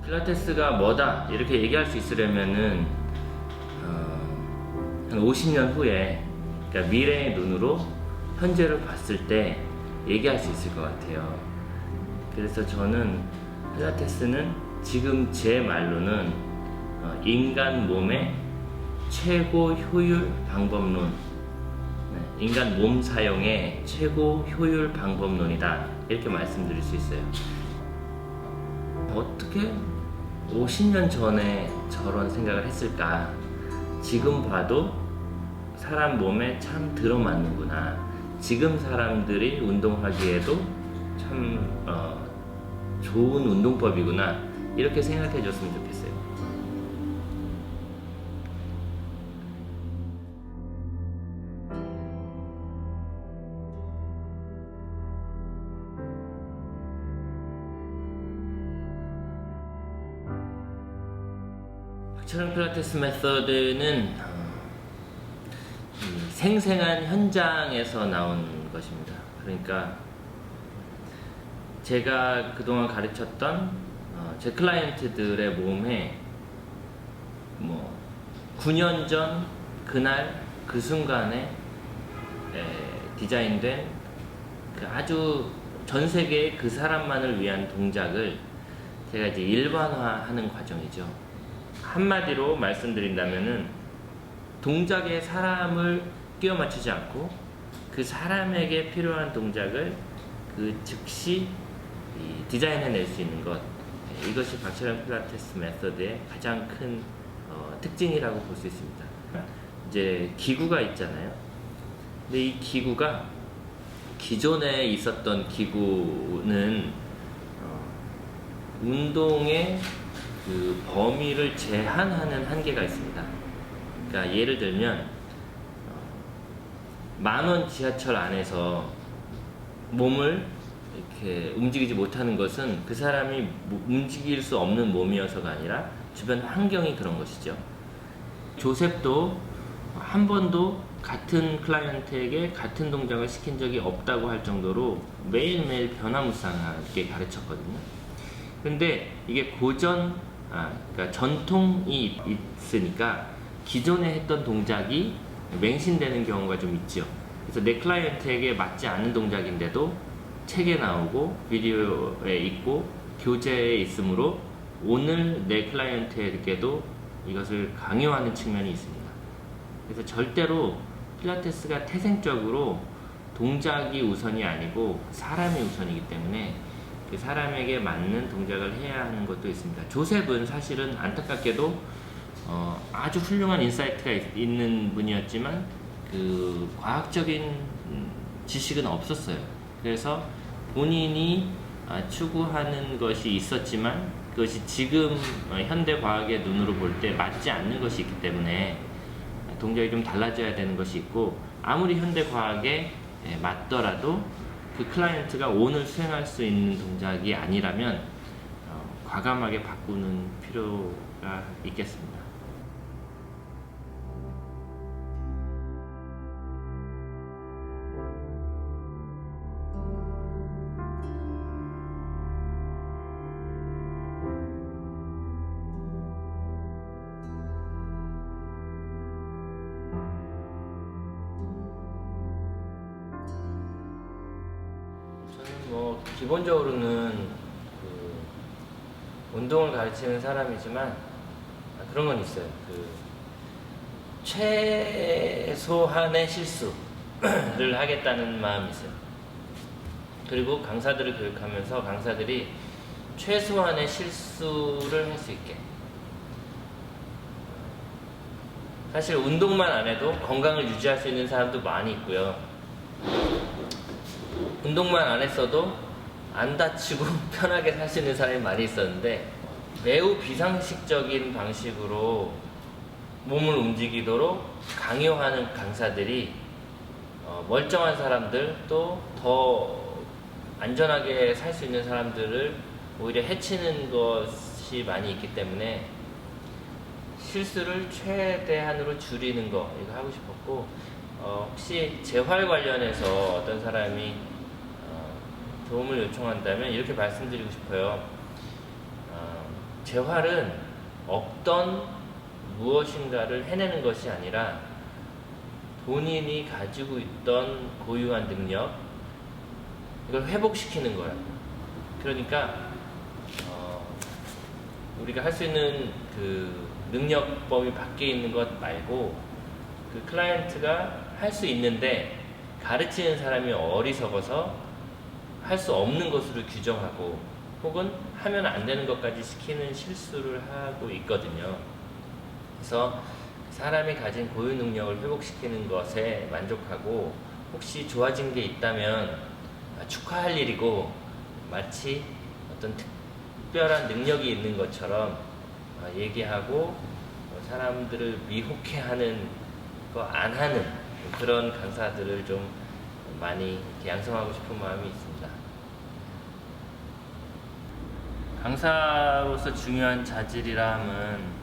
필라테스가 뭐다 이렇게 얘기할 수 있으려면은 한 50년 후에, 그러니까 미래의 눈으로 현재를 봤을 때 얘기할 수 있을 것 같아요. 그래서 저는 필라테스는 지금 제 말로는 인간 몸의 최고 효율 방법론, 인간 몸 사용의 최고 효율 방법론이다 이렇게 말씀드릴 수 있어요. 어떻게 50년 전에 저런 생각을 했을까? 지금 봐도 사람 몸에 참 들어맞는구나. 지금 사람들이 운동하기에도 참 좋은 운동법이구나 이렇게 생각해 줬으면 좋겠어요. 박철영 필라테스 메서드는 생생한 현장에서 나온 것입니다. 그러니까 제가 그동안 가르쳤던 제 클라이언트들의 몸에 9년 전 그날 그 순간에 디자인된 그 아주 전 세계의 그 사람만을 위한 동작을 제가 이제 일반화하는 과정이죠. 한마디로 말씀드린다면은 동작에 사람을 끼워 맞추지 않고 그 사람에게 필요한 동작을 그 즉시 디자인해낼 수 있는 것, 이것이 박철영 필라테스 메서드의 가장 큰 특징이라고 볼 수 있습니다. 이제 기구가 있잖아요. 근데 이 기구가 기존에 있었던 기구는 운동의 그 범위를 제한하는 한계가 있습니다. 그러니까 예를 들면 10,000원 지하철 안에서 몸을 이렇게 움직이지 못하는 것은 그 사람이 움직일 수 없는 몸이어서가 아니라 주변 환경이 그런 것이죠. 조셉도 한 번도 같은 클라이언트에게 같은 동작을 시킨 적이 없다고 할 정도로 매일매일 변화무쌍하게 가르쳤거든요. 근데 이게 그러니까 전통이 있으니까 기존에 했던 동작이 맹신되는 경우가 좀 있죠. 그래서 내 클라이언트에게 맞지 않는 동작인데도 책에 나오고 비디오에 있고 교재에 있으므로 오늘 내 클라이언트에게도 이것을 강요하는 측면이 있습니다. 그래서 절대로 필라테스가 태생적으로 동작이 우선이 아니고 사람이 우선이기 때문에 그 사람에게 맞는 동작을 해야 하는 것도 있습니다. 조셉은 사실은 안타깝게도 아주 훌륭한 인사이트가 있는 분이었지만 그 과학적인 지식은 없었어요. 그래서 본인이 추구하는 것이 있었지만 그것이 지금 현대 과학의 눈으로 볼 때 맞지 않는 것이 있기 때문에 동작이 좀 달라져야 되는 것이 있고, 아무리 현대 과학에 맞더라도 그 클라이언트가 오늘 수행할 수 있는 동작이 아니라면 과감하게 바꾸는 필요가 있겠습니다. 기본적으로는 운동을 가르치는 사람이지만 그런 건 있어요. 최소한의 실수를 하겠다는 마음이 있어요. 그리고 강사들을 교육하면서 강사들이 최소한의 실수를 할 수 있게, 사실 운동만 안 해도 건강을 유지할 수 있는 사람도 많이 있고요. 운동만 안 했어도 안 다치고 편하게 살 수 있는 사람이 많이 있었는데, 매우 비상식적인 방식으로 몸을 움직이도록 강요하는 강사들이 멀쩡한 사람들, 또 더 안전하게 살 수 있는 사람들을 오히려 해치는 것이 많이 있기 때문에 실수를 최대한으로 줄이는 거, 이거 하고 싶었고, 혹시 재활 관련해서 어떤 사람이 도움을 요청한다면 이렇게 말씀드리고 싶어요. 재활은 없던 무엇인가를 해내는 것이 아니라 본인이 가지고 있던 고유한 능력, 이걸 회복시키는 거야. 그러니까 우리가 할 수 있는 그 능력 범위 밖에 있는 것 말고, 그 클라이언트가 할 수 있는데 가르치는 사람이 어리석어서 할 수 없는 것으로 규정하고, 혹은 하면 안 되는 것까지 시키는 실수를 하고 있거든요. 그래서 사람이 가진 고유 능력을 회복시키는 것에 만족하고, 혹시 좋아진 게 있다면 축하할 일이고, 마치 어떤 특별한 능력이 있는 것처럼 얘기하고, 사람들을 미혹해하는 거 안 하는 그런 강사들을 좀 많이 양성하고 싶은 마음이 있습니다. 강사로서 중요한 자질이라 함은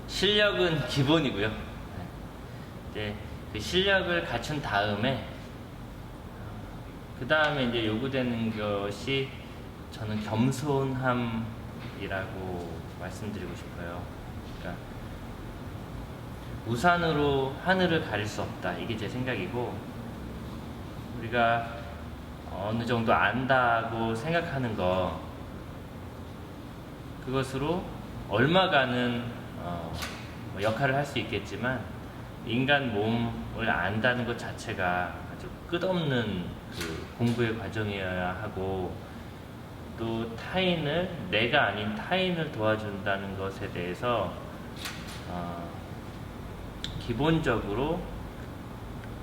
실력은 기본이고요. 이제 그 실력을 갖춘 다음에 그 다음에 이제 요구되는 것이, 저는 겸손함이라고 말씀드리고 싶어요. 그러니까 우산으로 하늘을 가릴 수 없다, 이게 제 생각이고, 우리가 어느 정도 안다고 생각하는 거, 그것으로 얼마간은 역할을 할 수 있겠지만, 인간 몸을 안다는 것 자체가 아주 끝없는 그 공부의 과정이어야 하고, 또 타인을, 내가 아닌 타인을 도와준다는 것에 대해서 기본적으로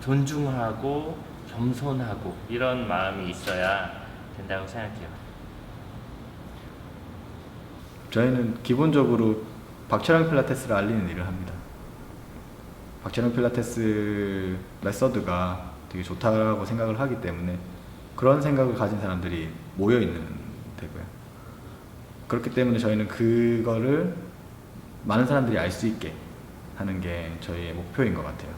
존중하고 겸손하고 이런 마음이 있어야 된다고 생각해요. 저희는 기본적으로 박철영 필라테스를 알리는 일을 합니다. 박철영 필라테스 메서드가 되게 좋다고 생각을 하기 때문에 그런 생각을 가진 사람들이 모여 있는 데고요. 그렇기 때문에 저희는 그거를 많은 사람들이 알 수 있게 하는 게 저희의 목표인 것 같아요.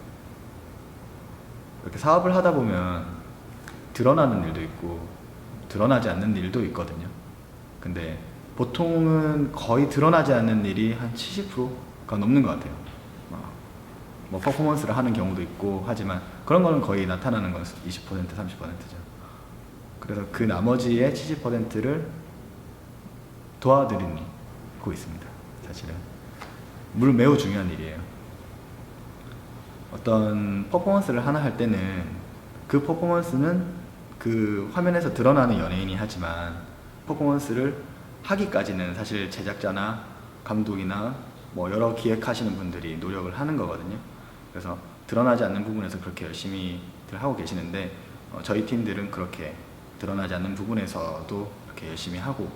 이렇게 사업을 하다 보면 드러나는 일도 있고 드러나지 않는 일도 있거든요. 근데 보통은 거의 드러나지 않는 일이 한 70%가 넘는 것 같아요. 뭐 퍼포먼스를 하는 경우도 있고 하지만, 그런 거는 거의 나타나는 건 20%, 30%죠. 그래서 그 나머지의 70%를 도와드리고 있습니다. 사실은 물론 매우 중요한 일이에요. 어떤 퍼포먼스를 하나 할 때는 그 퍼포먼스는 그 화면에서 드러나는 연예인이 하지만, 퍼포먼스를 하기까지는 사실 제작자나 감독이나 뭐 여러 기획하시는 분들이 노력을 하는 거거든요. 그래서 드러나지 않는 부분에서 그렇게 열심히들 하고 계시는데, 저희 팀들은 그렇게 드러나지 않는 부분에서도 그렇게 열심히 하고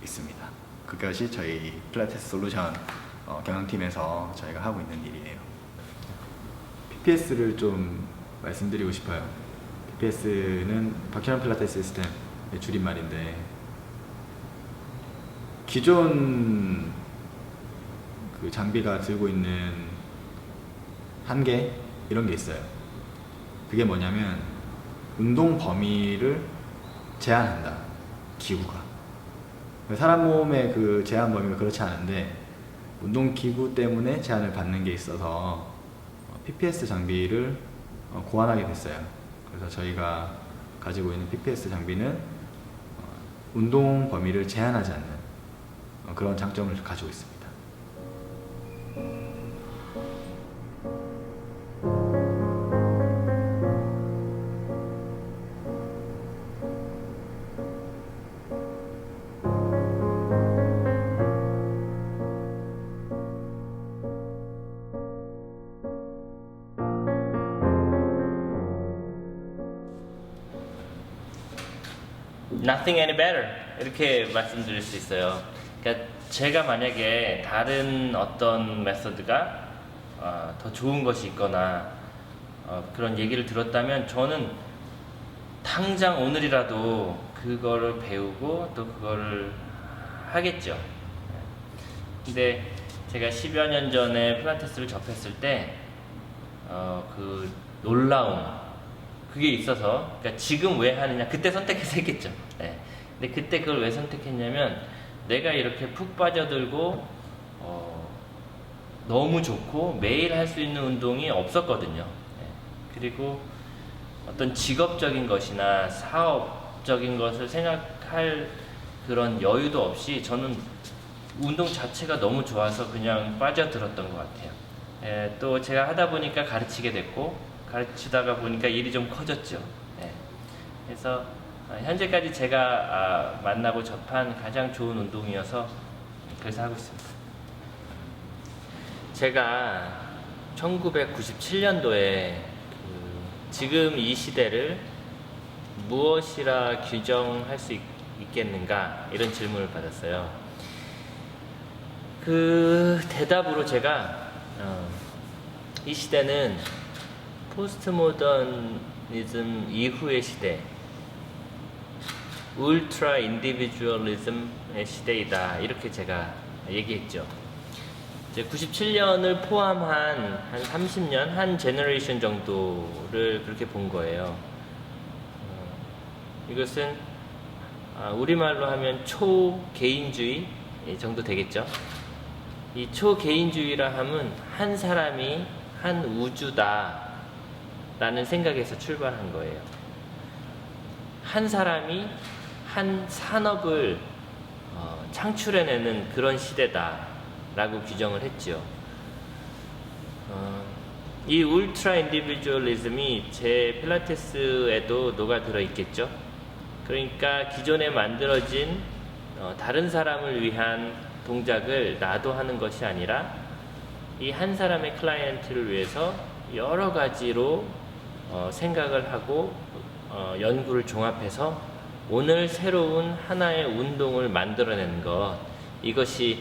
있습니다. 그것이 저희 필라테스 솔루션 경영팀에서 저희가 하고 있는 일이에요. PPS를 좀 말씀드리고 싶어요. PPS는 박철영 필라테스 시스템의 줄임말인데, 기존 그 장비가 들고 있는 한계, 이런 게 있어요. 그게 뭐냐면 운동 범위를 제한한다, 기구가. 사람 몸의 그 제한 범위가 그렇지 않은데, 운동 기구 때문에 제한을 받는 게 있어서 PPS 장비를 고안하게 됐어요. 그래서 저희가 가지고 있는 PPS 장비는 운동 범위를 제한하지 않는 그런 장점을 가지고 있습니다. Nothing any better, 이렇게 말씀드릴 수 있어요. 그러니까 제가 만약에 다른 어떤 메소드가 더 좋은 것이 있거나 그런 얘기를 들었다면, 저는 당장 오늘이라도 그거를 배우고 또 그거를 하겠죠. 근데 제가 10여 년 전에 필라테스를 접했을 때 그 놀라움, 그게 있어서, 그러니까 지금 왜 하느냐, 그때 선택해서 했겠죠. 네. 근데 그때 그걸 왜 선택했냐면, 내가 이렇게 푹 빠져들고 너무 좋고 매일 할 수 있는 운동이 없었거든요. 네. 그리고 어떤 직업적인 것이나 사업적인 것을 생각할 그런 여유도 없이 저는 운동 자체가 너무 좋아서 그냥 빠져들었던 것 같아요. 또 제가 하다 보니까 가르치게 됐고 가르치다가 보니까 일이 좀 커졌죠. 그래서 현재까지 제가 만나고 접한 가장 좋은 운동이어서 그래서 하고 있습니다. 제가 1997년도에 지금 이 시대를 무엇이라 규정할 수 있겠는가 이런 질문을 받았어요. 그 대답으로 제가 이 시대는 포스트 모더니즘 이후의 시대, 울트라 인디비주얼리즘의 시대이다 이렇게 제가 얘기했죠. 이제 97년을 포함한 한 30년, 한 제너레이션 정도를 그렇게 본 거예요. 이것은 우리말로 하면 초개인주의 정도 되겠죠. 이 초개인주의라 함은 한 사람이 한 우주다 라는 생각에서 출발한 거예요. 한 사람이 한 산업을 창출해내는 그런 시대다 라고 규정을 했죠. 이 울트라 인디비주얼리즘이 제 필라테스에도 녹아들어 있겠죠. 그러니까 기존에 만들어진 다른 사람을 위한 동작을 나도 하는 것이 아니라 이 한 사람의 클라이언트를 위해서 여러 가지로 생각을 하고 연구를 종합해서 오늘 새로운 하나의 운동을 만들어내는 것, 이것이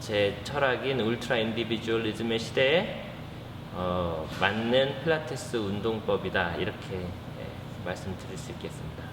제 철학인 울트라 인디비주얼리즘의 시대에 맞는 필라테스 운동법이다 이렇게 말씀드릴 수 있겠습니다.